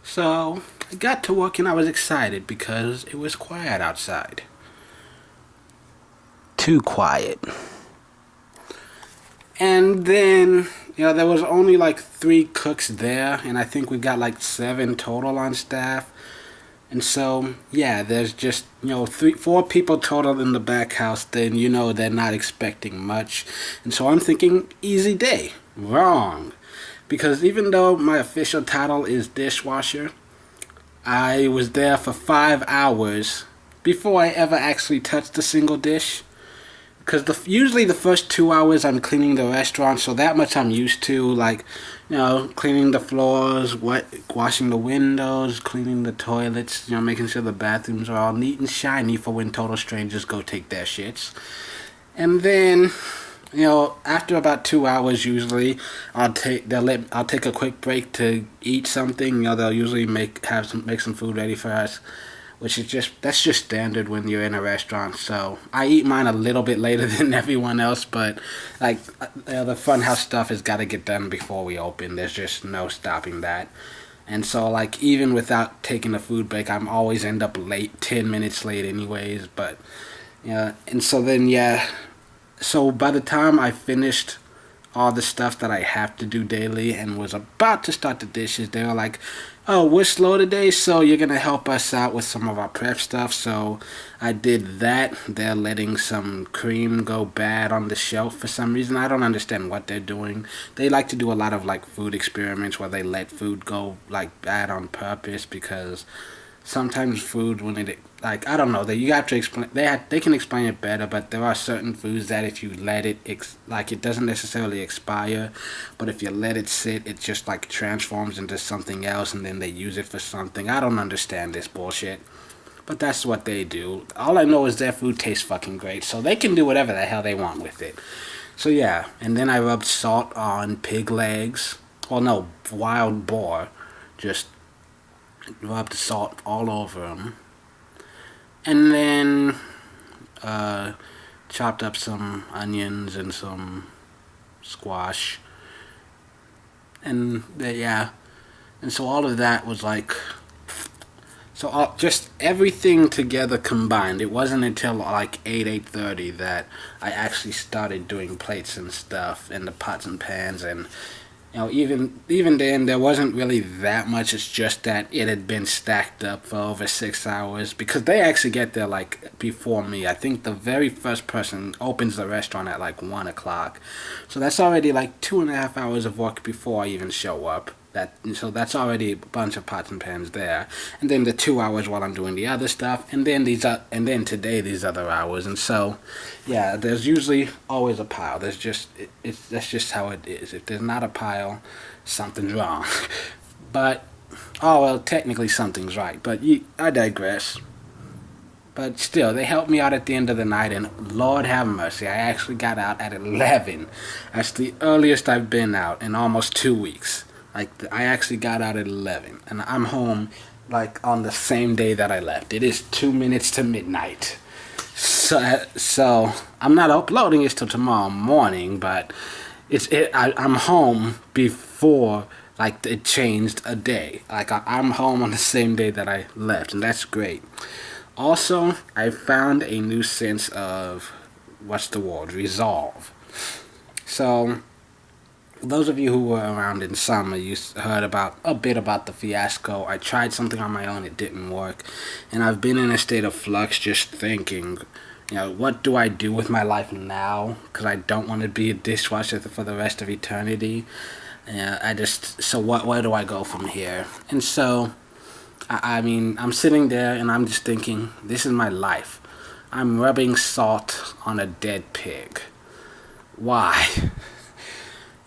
So I got to work and I was excited because it was quiet outside. Too quiet. And then, there was only like 3 cooks there, and I think we got like 7 total on staff. And so, yeah, there's just, 4 people total in the back house, then they're not expecting much. And so I'm thinking, easy day. Wrong. Because even though my official title is dishwasher, I was there for 5 hours before I ever actually touched a single dish. Because usually the first 2 hours I'm cleaning the restaurant, so that much I'm used to, like, cleaning the floors, washing the windows, cleaning the toilets, making sure the bathrooms are all neat and shiny for when total strangers go take their shits. And then, after about 2 hours, usually I'll take a quick break to eat something. They'll usually make some food ready for us, which is that's just standard when you're in a restaurant. So I eat mine a little bit later than everyone else, but like the funhouse stuff has got to get done before we open. There's just no stopping that. And so, like, even without taking a food break, I'm always end up late, 10 minutes late anyways. But yeah, and so then so by the time I finished all the stuff that I have to do daily and was about to start the dishes, they were like, "Oh, we're slow today, so you're gonna help us out with some of our prep stuff." So I did that. They're letting some cream go bad on the shelf for some reason. I don't understand what they're doing. They like to do a lot of like food experiments where they let food go like bad on purpose, because sometimes food, when it, like, I don't know, that you have to explain, they can explain it better, but there are certain foods that if you let it like, it doesn't necessarily expire, but if you let it sit, it just like transforms into something else, and then they use it for something. I don't understand this bullshit, but that's what they do. All I know is their food tastes fucking great, so they can do whatever the hell they want with it. So yeah, and then I rubbed salt on pig legs. Well, no, wild boar. Just rubbed salt all over them. And then chopped up some onions and some squash. And yeah. And so all of that was like, so just everything together combined. It wasn't until like 8:30 that I actually started doing plates and stuff and the pots and pans. And even then, there wasn't really that much. It's just that it had been stacked up for over 6 hours, because they actually get there like before me. I think the very first person opens the restaurant at like 1 o'clock, so that's already like 2.5 hours of work before I even show up. So that's already a bunch of pots and pans there, and then the 2 hours while I'm doing the other stuff, and then today these other hours. And so yeah, there's usually always a pile. That's just how it is. If there's not a pile, something's wrong. But oh well, technically something's right. But I digress. But still, they helped me out at the end of the night, and Lord have mercy, I actually got out at 11. That's the earliest I've been out in almost 2 weeks. Like, I actually got out at 11, and I'm home like on the same day that I left. It is 2 minutes to midnight. So I'm not uploading it till tomorrow morning, but I'm home before like it changed a day. Like, I'm home on the same day that I left, and that's great. Also, I found a new sense of, what's the word, resolve. So those of you who were around in summer, you heard a bit about the fiasco. I tried something on my own, it didn't work, and I've been in a state of flux, just thinking, what do I do with my life now? Because I don't want to be a dishwasher for the rest of eternity. So where do I go from here? And so, I mean, I'm sitting there and I'm just thinking, this is my life. I'm rubbing salt on a dead pig. Why?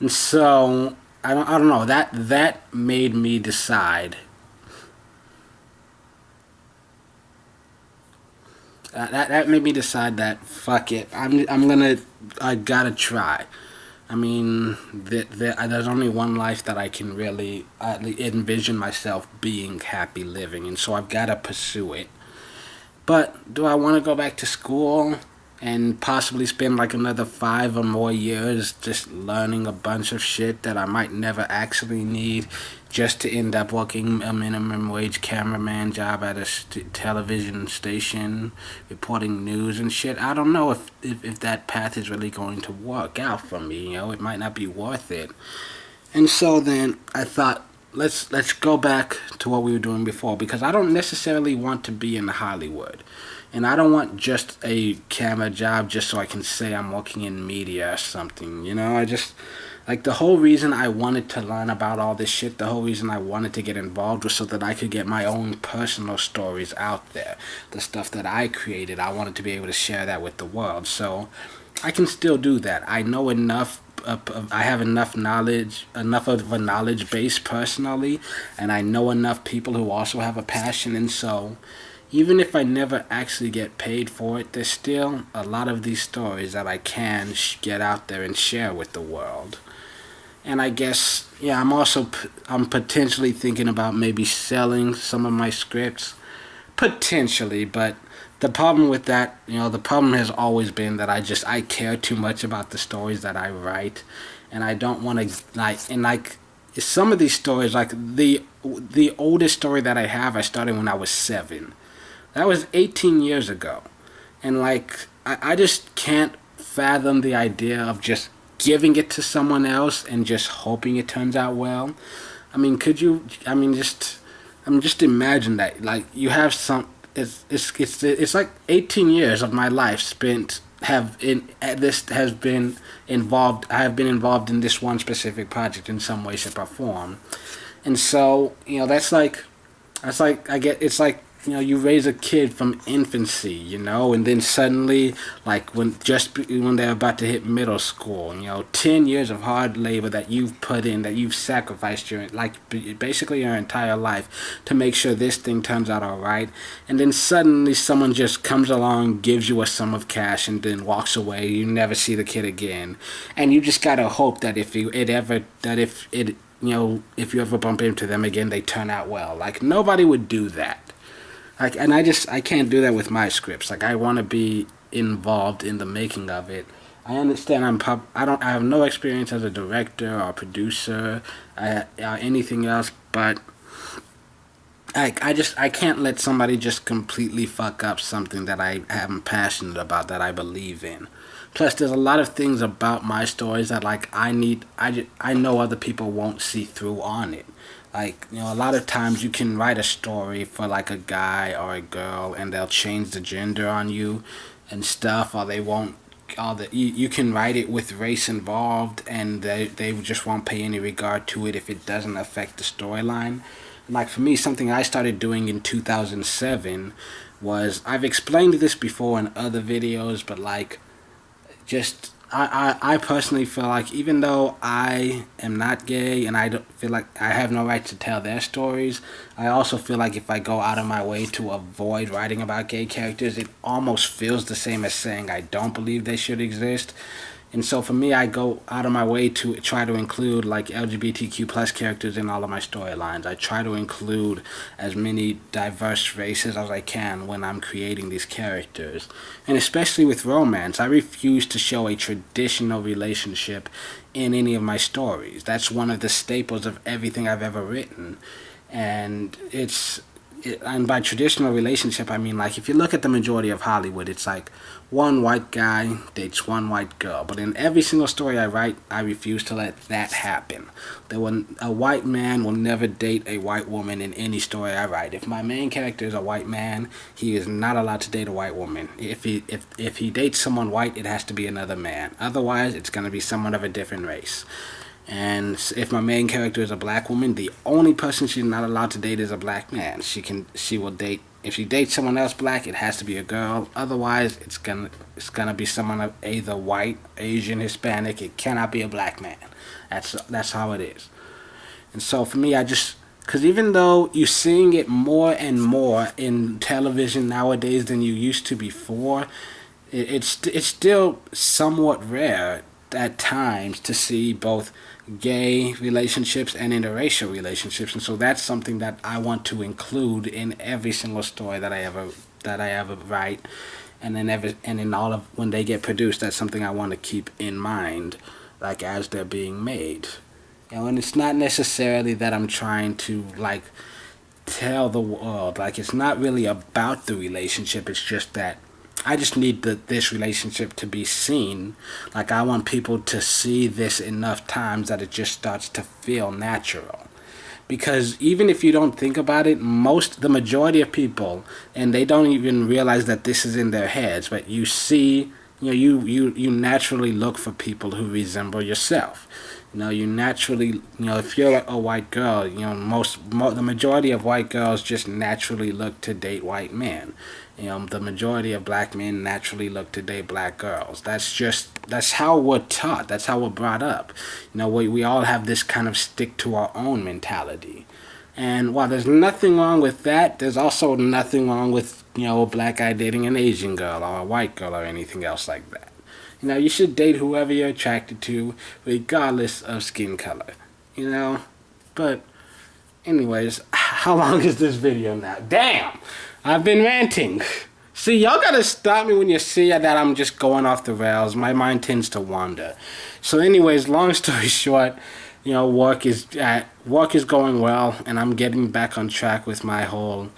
And so I don't know, that made me decide. That made me decide that fuck it. I gotta try. I mean, there's only one life that I can really envision myself being happy living, and so I've gotta pursue it. But do I want to go back to school and possibly spend like another 5 or more years just learning a bunch of shit that I might never actually need, just to end up working a minimum wage cameraman job at a television station, reporting news and shit. I don't know if that path is really going to work out for me. It might not be worth it. And so then I thought, let's go back to what we were doing before, because I don't necessarily want to be in Hollywood. And I don't want just a camera job just so I can say I'm working in media or something. I just, like, the whole reason I wanted to learn about all this shit, the whole reason I wanted to get involved was so that I could get my own personal stories out there. The stuff that I created, I wanted to be able to share that with the world. So I can still do that. I know enough. I have enough of a knowledge base personally, and I know enough people who also have a passion. And so even if I never actually get paid for it, there's still a lot of these stories that I can get out there and share with the world. And I guess, yeah, I'm potentially thinking about maybe selling some of my scripts, potentially. But the problem with that, the problem has always been that I care too much about the stories that I write, and I don't want to, like some of these stories, like the oldest story that I have, I started when I was 7. That was 18 years ago. And like, I just can't fathom the idea of just giving it to someone else and just hoping it turns out well. I mean, could you, just imagine that. Like, you have it's like 18 years of my life spent has been involved. I have been involved in this one specific project in some way, shape, or form. And so, it's like, you raise a kid from infancy, and then suddenly, like, when they're about to hit middle school, 10 years of hard labor that you've put in, that you've sacrificed basically your entire life to make sure this thing turns out all right. And then suddenly someone just comes along, gives you a sum of cash, and then walks away. You never see the kid again. And you just gotta hope that if you ever bump into them again, they turn out well. Like, nobody would do that. Like, and I can't do that with my scripts. Like, I want to be involved in the making of it. I understand I have no experience as a director or producer, or anything else, but I can't let somebody just completely fuck up something that I am passionate about, that I believe in. Plus, there's a lot of things about my stories that, like, I know other people won't see through on it. Like, a lot of times you can write a story for, like, a guy or a girl, and they'll change the gender on you and stuff, or they won't. You can write it with race involved, and they just won't pay any regard to it if it doesn't affect the storyline. Like, for me, something I started doing in 2007 was, I've explained this before in other videos, but, like, just I personally feel like, even though I am not gay and I don't feel like I have no right to tell their stories, I also feel like if I go out of my way to avoid writing about gay characters, it almost feels the same as saying I don't believe they should exist. And so for me, I go out of my way to try to include, like, LGBTQ plus characters in all of my storylines. I try to include as many diverse races as I can when I'm creating these characters. And especially with romance, I refuse to show a traditional relationship in any of my stories. That's one of the staples of everything I've ever written. And and by traditional relationship, I mean, like, if you look at the majority of Hollywood, it's like one white guy dates one white girl. But in every single story I write, I refuse to let that happen. A white man will never date a white woman in any story I write. If my main character is a white man, he is not allowed to date a white woman. If he dates someone white, it has to be another man. Otherwise, it's going to be someone of a different race. And if my main character is a black woman, the only person she's not allowed to date is a black man. She will date, if she dates someone else black, it has to be a girl. Otherwise, it's gonna be someone of either white, Asian, Hispanic. It cannot be a black man. That's how it is. And so for me, because even though you're seeing it more and more in television nowadays than you used to before, it's still somewhat rare at times to see both gay relationships and interracial relationships. And so that's something that I want to include in every single story that I ever write. and then all of when they get produced, that's something I want to keep in mind, like as they're being made. And it's not necessarily that I'm trying to like tell the world, like it's not really about the relationship. It's just that I just need this relationship to be seen. Like I want people to see this enough times that it just starts to feel natural. Because even if you don't think about it, the majority of people, and they don't even realize that this is in their heads, but you see, you naturally look for people who resemble yourself. You naturally, if you're a white girl, the majority of white girls just naturally look to date white men. The majority of black men naturally look to date black girls. That's how we're taught. That's how we're brought up. We all have this kind of stick to our own mentality. And while there's nothing wrong with that, there's also nothing wrong with, a black guy dating an Asian girl or a white girl or anything else like that. You should date whoever you're attracted to, regardless of skin color. But anyways, how long is this video now? Damn! I've been ranting. See, y'all gotta stop me when you see that I'm just going off the rails. My mind tends to wander. So anyways, long story short, work is going well, and I'm getting back on track with my whole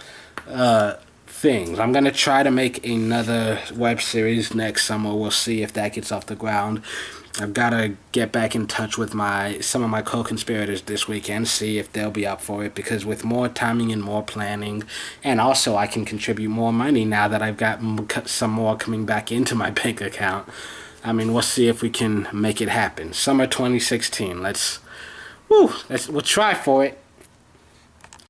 things. I'm gonna try to make another web series next summer. We'll see if that gets off the ground. I've gotta get back in touch with some of my co-conspirators this weekend, see if they'll be up for it, because with more timing and more planning, and also I can contribute more money now that I've got some more coming back into my bank account. We'll see if we can make it happen. Summer 2016. We'll try for it.